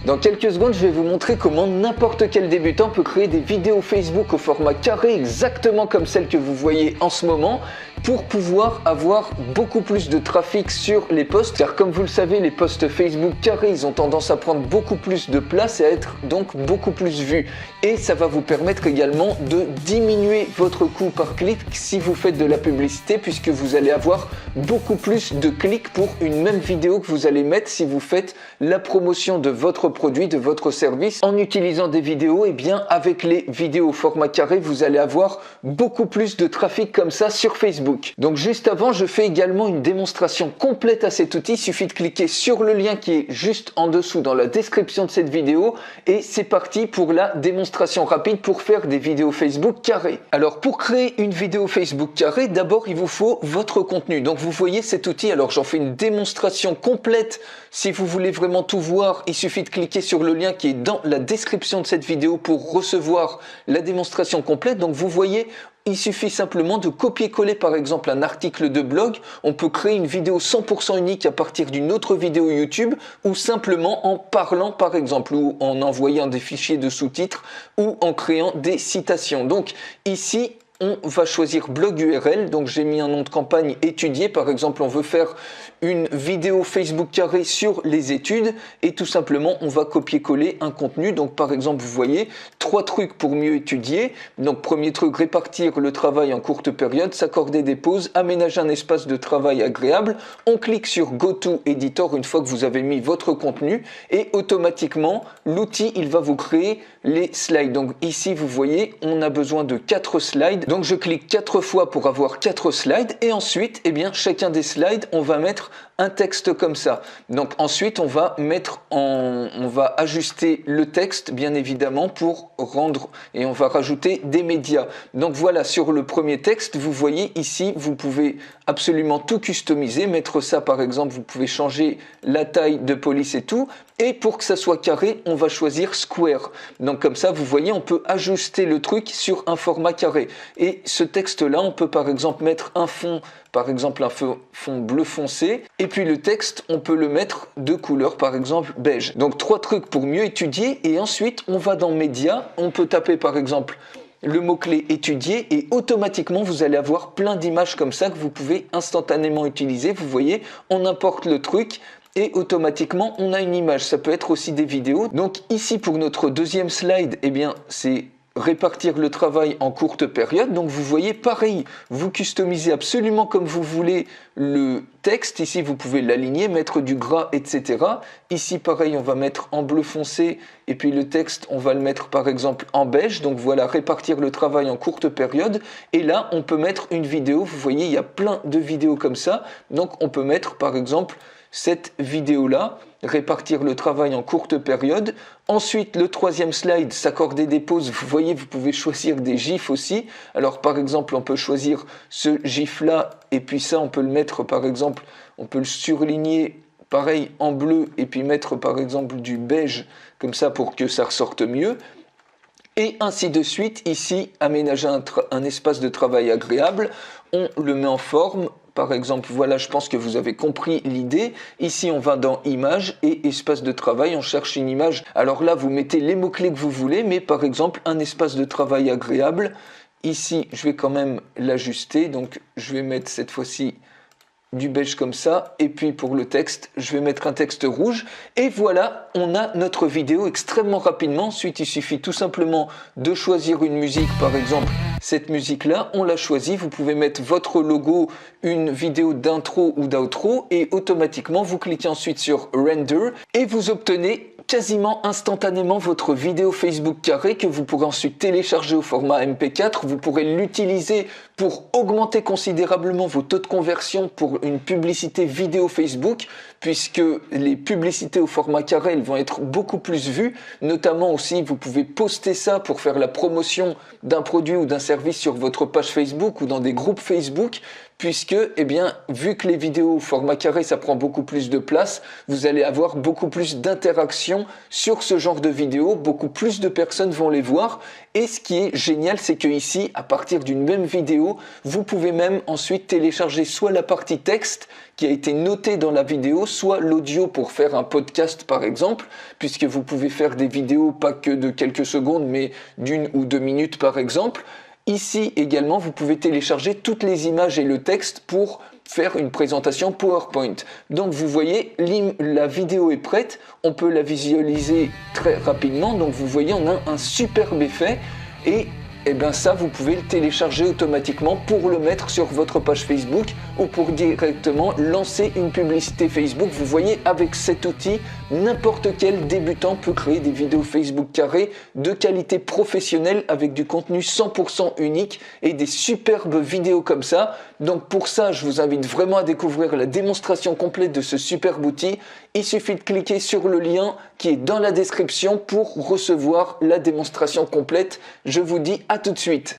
Dans quelques secondes, je vais vous montrer comment n'importe quel débutant peut créer des vidéos Facebook au format carré exactement comme celle que vous voyez en ce moment pour pouvoir avoir beaucoup plus de trafic sur les posts, car comme vous le savez, les posts Facebook carrés, ils ont tendance à prendre beaucoup plus de place et à être donc beaucoup plus vus. Et ça va vous permettre également de diminuer votre coût par clic si vous faites de la publicité, puisque vous allez avoir beaucoup plus de clics pour une même vidéo que vous allez mettre si vous faites la promotion de votre produit, de votre service. En utilisant des vidéos, et bien avec les vidéos au format carré, vous allez avoir beaucoup plus de trafic comme ça sur Facebook. Donc juste avant, je fais également une démonstration complète à cet outil. Il suffit de cliquer sur le lien qui est juste en dessous dans la description de cette vidéo et c'est parti pour la démonstration rapide pour faire des vidéos Facebook carrées. Alors pour créer une vidéo Facebook carrée, d'abord il vous faut votre contenu. Donc vous voyez cet outil, alors j'en fais une démonstration complète. Si vous voulez vraiment tout voir, il suffit de cliquer sur le lien qui est dans la description de cette vidéo pour recevoir la démonstration complète. Donc vous voyez, il suffit simplement de copier-coller par exemple un article de blog. On peut créer une vidéo 100% unique à partir d'une autre vidéo YouTube ou simplement en parlant par exemple ou en envoyant des fichiers de sous-titres ou en créant des citations. Donc ici, on va choisir blog URL, donc j'ai mis un nom de campagne étudié, par exemple on veut faire une vidéo Facebook carré sur les études et tout simplement on va copier-coller un contenu. Donc par exemple vous voyez 3 trucs pour mieux étudier. Donc premier truc, répartir le travail en courte période, s'accorder des pauses, aménager un espace de travail agréable. On clique sur Go to Editor une fois que vous avez mis votre contenu et automatiquement l'outil il va vous créer les slides. Donc ici vous voyez on a besoin de 4 slides. Donc je clique 4 fois pour avoir 4 slides et ensuite, eh bien, chacun des slides, on va mettre un texte comme ça. Donc ensuite, on va ajuster le texte, bien évidemment, pour rendre et on va rajouter des médias. Donc voilà, sur le premier texte, vous voyez ici, vous pouvez absolument tout customiser, mettre ça par exemple, vous pouvez changer la taille de police et tout. Et pour que ça soit carré, on va choisir Square. Donc comme ça, vous voyez, on peut ajuster le truc sur un format carré. Et ce texte-là, on peut par exemple mettre un fond, par exemple un fond bleu foncé. Et puis le texte, on peut le mettre de couleur, par exemple beige. Donc 3 trucs pour mieux étudier. Et ensuite, on va dans Médias. On peut taper par exemple le mot-clé étudier et automatiquement vous allez avoir plein d'images comme ça que vous pouvez instantanément utiliser. Vous voyez, on importe le truc et automatiquement on a une image. Ça peut être aussi des vidéos. Donc ici pour notre deuxième slide, eh bien c'est répartir le travail en courte période. Donc vous voyez pareil, vous customisez absolument comme vous voulez le texte. Ici vous pouvez l'aligner, mettre du gras, etc. Ici pareil, on va mettre en bleu foncé et puis le texte on va le mettre par exemple en beige. Donc voilà, répartir le travail en courte période. Et là on peut mettre une vidéo. Vous voyez, il y a plein de vidéos comme ça. Donc on peut mettre par exemple cette vidéo-là, répartir le travail en courte période. Ensuite, le troisième slide, s'accorder des pauses. Vous voyez, vous pouvez choisir des gifs aussi. Alors, par exemple, on peut choisir ce gif-là et puis ça, on peut le mettre, par exemple, on peut le surligner, pareil, en bleu et puis mettre, par exemple, du beige, comme ça, pour que ça ressorte mieux. Et ainsi de suite. Ici, aménager un espace de travail agréable. On le met en forme. Par exemple, voilà, je pense que vous avez compris l'idée. Ici, on va dans Images et Espace de travail, on cherche une image. Alors là, vous mettez les mots-clés que vous voulez, mais par exemple, un espace de travail agréable. Ici, je vais quand même l'ajuster, donc je vais mettre cette fois-ci du beige comme ça, et puis pour le texte, je vais mettre un texte rouge, et voilà, on a notre vidéo extrêmement rapidement. Ensuite, il suffit tout simplement de choisir une musique, par exemple, cette musique-là, on l'a choisie, vous pouvez mettre votre logo, une vidéo d'intro ou d'outro, et automatiquement, vous cliquez ensuite sur Render, et vous obtenez quasiment instantanément votre vidéo Facebook carré que vous pourrez ensuite télécharger au format MP4. Vous pourrez l'utiliser pour augmenter considérablement vos taux de conversion pour une publicité vidéo Facebook, puisque les publicités au format carré elles vont être beaucoup plus vues. Notamment aussi, vous pouvez poster ça pour faire la promotion d'un produit ou d'un service sur votre page Facebook ou dans des groupes Facebook, puisque, eh bien, vu que les vidéos au format carré, ça prend beaucoup plus de place, vous allez avoir beaucoup plus d'interactions sur ce genre de vidéos, beaucoup plus de personnes vont les voir. Et ce qui est génial, c'est que ici, à partir d'une même vidéo, vous pouvez même ensuite télécharger soit la partie texte qui a été notée dans la vidéo, soit l'audio pour faire un podcast par exemple, puisque vous pouvez faire des vidéos pas que de quelques secondes, mais d'1 ou 2 minutes par exemple. Ici également, vous pouvez télécharger toutes les images et le texte pour faire une présentation PowerPoint. Donc vous voyez, la vidéo est prête, on peut la visualiser très rapidement. Donc vous voyez, on a un superbe effet et bien ça, vous pouvez le télécharger automatiquement pour le mettre sur votre page Facebook ou pour directement lancer une publicité Facebook. Vous voyez, avec cet outil, n'importe quel débutant peut créer des vidéos Facebook carrées de qualité professionnelle avec du contenu 100% unique et des superbes vidéos comme ça. Donc pour ça, je vous invite vraiment à découvrir la démonstration complète de ce superbe outil. Il suffit de cliquer sur le lien qui est dans la description pour recevoir la démonstration complète. Je vous dis à tout de suite.